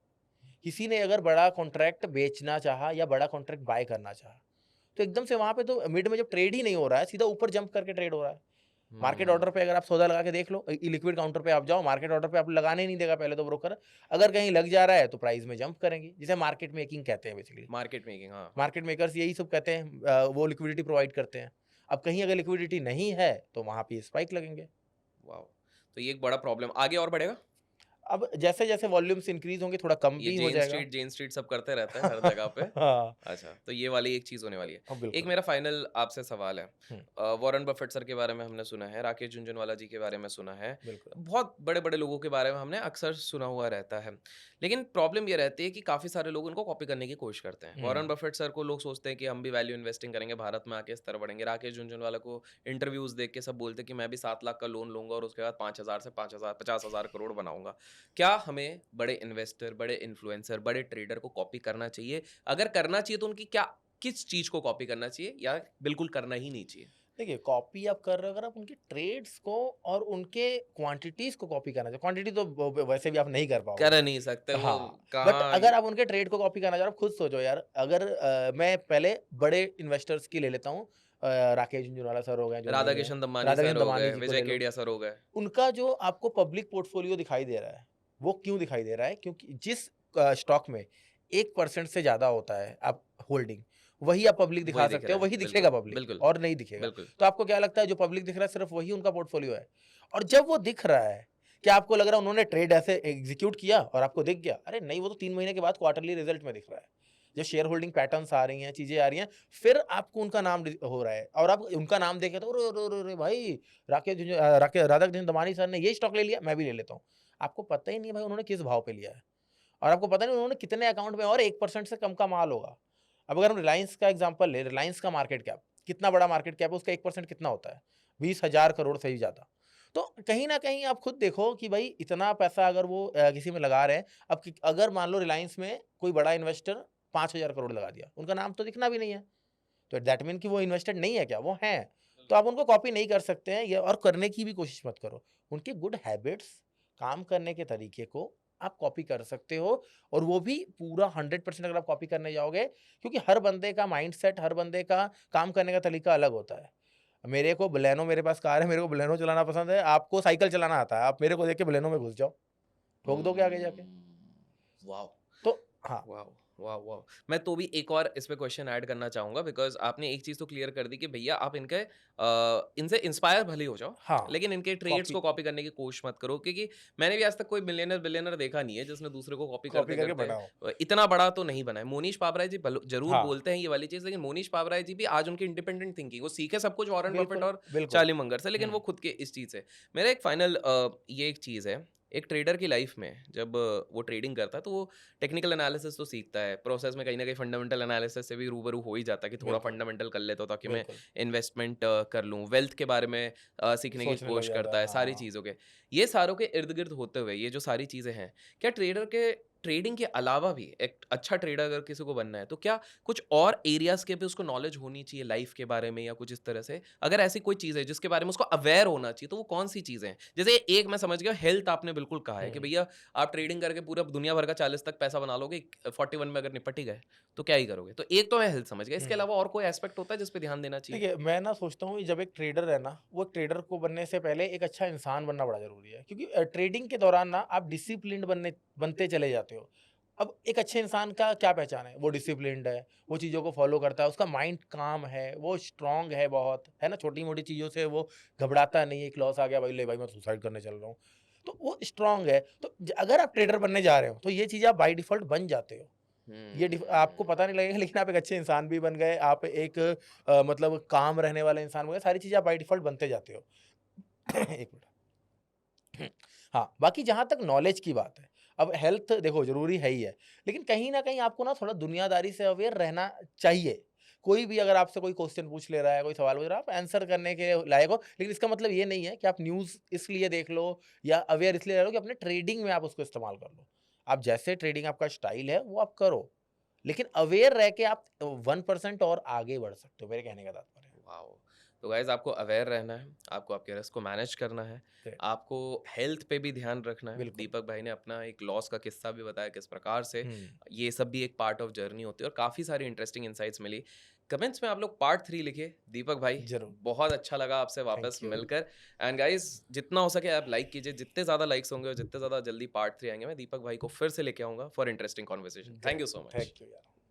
किसी ने अगर बड़ा कॉन्ट्रैक्ट बेचना चाहा या बड़ा कॉन्ट्रैक्ट बाय करना चाहा, तो एकदम से वहाँ पे तो मिड में जब ट्रेड ही नहीं हो रहा है, सीधा ऊपर जंप करके ट्रेड हो रहा है। मार्केट
हुँ,
ऑर्डर पे अगर आप सौदा लगा के देख लो, लिक्विड काउंटर पे आप जाओ, मार्केट ऑर्डर पे आप लगाने ही नहीं देगा पहले तो ब्रोकर। अगर कहीं लग जा रहा है तो प्राइस में जंप करेंगे, जिसे मार्केट मेकिंग कहते हैं बेसिकली।
मार्केट मेकिंग हाँ, हाँ।
मार्केट मेकर्स यही सब कहते हैं, वो लिक्विडिटी प्रोवाइड करते हैं। अब कहीं अगर लिक्विडिटी नहीं है, तो वहाँ पे स्पाइक लगेंगे।
वाओ! तो ये एक बड़ा प्रॉब्लम आगे और बढ़ेगा?
अब जैसे-जैसे वॉल्यूम्स इंक्रीज़ होंगे थोड़ा कम
ये
भी हो जाएगा।
जेन स्ट्रीट सब करते रहते हैं हर जगह पे।
हाँ,
अच्छा, तो ये वाली एक चीज़ होने वाली है।
हाँ,
एक
बिल्कुल।
मेरा फाइनल आपसे सवाल है।
हुँ,
वॉरेन बफेट सर के बारे में हमने सुना है, राकेश झुनझुनवाला जी के बारे में सुना है।
बिल्कुल।
बहुत बड़े-बड़े लोगों के बारे में हमने अक्सर सुना हुआ रहता है। लेकिन प्रॉब्लम ये रहती है कि काफ़ी सारे लोग उनको कॉपी करने की कोशिश करते हैं। वॉरेन
हुँ,
बफेट सर को लोग सोचते हैं कि हम भी वैल्यू इन्वेस्टिंग करेंगे, भारत में आके इस तरह बढ़ेंगे। राकेश झुनझुनवाला को इंटरव्यूज़ देख के सब बोलते हैं कि मैं भी 7 लाख का लोन लूँगा और उसके बाद 5,000 से 5,000 50,000 करोड़ बनाऊँगा। क्या हमें बड़े इन्वेस्टर, बड़े इन्फ्लुएंसर, बड़े ट्रेडर को कॉपी करना चाहिए? अगर करना चाहिए तो उनकी क्या किस चीज़ को कॉपी करना चाहिए या बिल्कुल करना ही नहीं चाहिए?
देखिए कॉपी आप कर रहे हो अगर आप उनके ट्रेड्स को और उनके क्वांटिटीज़ को कॉपी करना चाहिए, क्वांटिटी तो वैसे भी आप नहीं कर पाओगे।
कर नहीं सकते वो
हाँ, बट
कहाँ
अगर आप उनके ट्रेड को कॉपी करना चाह रहे हो, आप खुद सोचो यार अगर मैं पहले बड़े इन्वेस्टर्स की ले लेता हूँ राकेश झुनझुनवाला सर हो गए जो नहीं है,
राधाकिशन दम्मानी
राधा
सर
किशन
हो
दमानी
गए,
जी को
विजय
ले लो।
केडिया सर हो गए।
उनका जो आपको पब्लिक पोर्टफोलियो दिखाई दे रहा है, वो क्यों दिखाई दे रहा है? क्योंकि जिस स्टॉक में 1% से ज़्यादा होता है आप होल्डिंग, वही आप पब्लिक
वही
दिखा
दिख
सकते
रहा
हो,
है।
वही दिखेगा
बिल्कुल,
पब्लिक
बिल्कुल,
और नहीं दिखेगा।
बिल्कुल।
तो आपको क्या लगता है जो पब्लिक दिख रहा है सिर्फ़ वही उनका पोर्टफोलियो है? और जब वो दिख रहा है, क्या आपको लग रहा है उन्होंने ट्रेड ऐसे एग्ज़ीक्यूट किया और आपको दिख गया? अरे नहीं, वो तो 3 महीने के बाद क्वार्टरली रिज़ल्ट में दिख रहा है। जब शेयर होल्डिंग पैटर्न्स आ रही हैं, चीज़ें आ रही हैं, फिर आपको उनका नाम हो रहा है और आप उनका नाम देखे तो अरे, अरे, अरे, अरे भाई राधाकृष्ण दमानी सर ने ये स्टॉक ले लिया, मैं भी ले लेता हूँ। आपको पता ही नहीं है भाई उन्होंने किस भाव पे लिया है और आपको पता नहीं उन्होंने कितने अकाउंट में और 1% से कम का माल होगा। अब अगर हम रिलायंस का एग्ज़ाम्पल लें, रिलायंस का मार्केट कैप, कितना बड़ा मार्केट कैप है, उसका 1% कितना होता है? 20,000 करोड़ से भी ज़्यादा। तो कहीं न कहीं आप खुद देखो कि भई इतना पैसा अगर वो किसी में लगा रहे हैं, अब कि अगर मान लो रिलायंस में कोई बड़ा इन्वेस्टर 5,000 करोड़ लगा दिया, उनका नाम तो दिखना भी नहीं है। तो दैट मीन कि वो इन्वेस्टेड नहीं है क्या? वो हैं। तो आप उनको कॉपी नहीं कर सकते हैं ये और करने की भी कोशिश मत करो। उनके गुड हैबिट्स, काम करने के तरीके को आप कॉपी कर सकते हो और वो भी पूरा 100% अगर आप कॉपी करने जाओगे क्योंकि हर बंदे का माइंडसेट, हर बंदे का काम करने का तरीका अलग होता है। मेरे को बलेनो मेरे पास कार है, मेरे को बलेनो चलाना पसंद है, आपको साइकिल चलाना आता है। आप मेरे को देख के बलेनो में घुस जाओ, ठोक दोगे आगे जाके।
वाओ!
तो हाँ,
वाओ! वाओ! वाओ! मैं तो भी एक और इस पे क्वेश्चन ऐड करना चाहूँगा बिकॉज़ आपने एक चीज़ तो क्लियर कर दी कि भैया आप इनसे इंस्पायर भले ही हो जाओ,
हाँ,
लेकिन इनके ट्रेड्स
कॉपी
को कॉपी करने की कोशिश मत करो क्योंकि मैंने भी आज तक कोई मिलियनेयर बिलियनेयर देखा नहीं है जिसने दूसरे को कॉपी
कॉपी करके
करते-करते
बनाओ।
इतना बड़ा तो नहीं बना है। मोनीश पाबराय जी ज़रूर
हाँ,
बोलते हैं ये वाली चीज़ लेकिन मोनीश पाबराय जी भी आज उनकी इंडिपेंडेंट थिंकिंग वो सीखे सब कुछ वॉरेन बफेट
बिल्कुल,
और
बिल्कुल।
चार्ली मंगर से लेकिन
हुँ,
वो खुद के इस चीज़ से। मेरा एक फाइनल ये एक चीज़ है, एक ट्रेडर की लाइफ में जब वो ट्रेडिंग करता है तो वो टेक्निकल एनालिसिस तो सीखता है, प्रोसेस में कहीं न कहीं फंडामेंटल एनालिसिस से भी रूबरू हो ही जाता है कि थोड़ा
बिल्कुल,
फंडामेंटल कर लेता हूँ ताकि मैं
बिल्कुल।
इन्वेस्टमेंट कर लूँ, वेल्थ के बारे में सीखने की
सोचने लग
कोशिश
जाता
करता
है,
है, सारी
हाँ।
चीज़ों के। ये सारों के इर्द-गिर्द होते हुए ये जो सारी चीज़ें हैं, क्या ट्रेडर के ट्रेडिंग के अलावा भी एक अच्छा ट्रेडर अगर किसी को बनना है, तो क्या कुछ और एरियाज़ के भी उसको नॉलेज होनी चाहिए लाइफ़ के बारे में या कुछ इस तरह से? अगर ऐसी कोई चीज़ है जिसके बारे में उसको अवेयर होना चाहिए, तो वो कौन-सी चीज़ें हैं? जैसे एक मैं समझ गया हेल्थ आपने बिल्कुल कहा है कि
हुँ।
भैया आप ट्रेडिंग करके पूरा दुनिया भर का 40 तक पैसा बना लोगे, 41 में अगर निपट ही गए, तो क्या ही करोगे? तो एक तो मैं हेल्थ समझ गया, इसके
हुँ।
अलावा और कोई एस्पेक्ट होता है जिस पे ध्यान देना चाहिए?
देखिए, मैं ना सोचता हूँ जब एक ट्रेडर है ना, वो ट्रेडर को बनने से पहले एक अच्छा इंसान बनना बड़ा ज़रूरी है। क्योंकि ट्रेडिंग के दौरान ना आप डिसिप्लिन्ड बनते चले जाते हो। अब एक अच्छे इंसान का क्या पहचान है? वो डिसिप्लिन्ड है, वो चीज़ों को फ़ॉलो करता है, उसका माइंड काम है, वो स्ट्रॉन्ग है बहुत, है ना? छोटी-मोटी चीज़ों से वो घबराता नहीं है, एक लॉस आ गया भाई ले भाई मैं सुसाइड करने चल रहा हूँ। तो वो स्ट्रॉन्ग है। तो अगर आप ट्रेडर बनने जा रहे हो, तो ये चीज़ें आप बाय डिफ़ॉल्ट बन जाते हो। ये आपको
हुँ।
पता नहीं लगेगा लेकिन आप एक अच्छे इंसान भी बन गए, आप एक मतलब काम रहने वाला इंसान बन गए, सारी चीज़ें आप बाय डिफ़ॉल्ट बनते जाते हो। 1 मिनट। हाँ, बाकी जहाँ तक नॉलेज की बात है, अब हेल्थ देखो ज़रूरी है ही है, लेकिन कहीं न कहीं आपको ना थोड़ा दुनियादारी से अवेयर रहना चाहिए। कोई भी अगर आपसे कोई क्वेश्चन पूछ ले रहा है, कोई सवाल पूछ रहा है, आप आंसर करने के लायक हो, लेकिन इसका मतलब ये नहीं है कि आप न्यूज़ इसलिए देख लो या अवेयर इसलिए रह लो कि अपने ट्रेडिंग में आप उसको इस्तेमाल कर लो। आप जैसे ट्रेडिंग आपका स्टाइल है, वो आप करो, लेकिन अवेयर रह के आप 1% और आगे बढ़ सकते हो, मेरे कहने का तात्पर्य है।
वाओ! तो गाइज़ आपको अवेयर रहना है, आपको आपके रिस्क को मैनेज करना है,
ग्रेट,
आपको हेल्थ पे भी ध्यान रखना है।
बिल्कुल।
दीपक भाई ने अपना एक लॉस का किस्सा भी बताया किस प्रकार से
हुँ,
ये सब भी एक पार्ट ऑफ जर्नी होती है और काफ़ी सारी इंटरेस्टिंग इनसाइट्स मिली। कमेंट्स में आप लोग पार्ट 3 लिखिए। दीपक भाई
ज़रूर।
बहुत अच्छा लगा आपसे वापस
थैंक यू।
मिलकर एंड गाइज़ जितना हो सके आप लाइक कीजिए, जितने ज़्यादा लाइक्स होंगे और जितने ज़्यादा जल्दी पार्ट 3 आएँगे मैं दीपक भाई को फिर से लेके आऊँगा for interesting conversation. Thank you
great,
so much.
Thank you यार।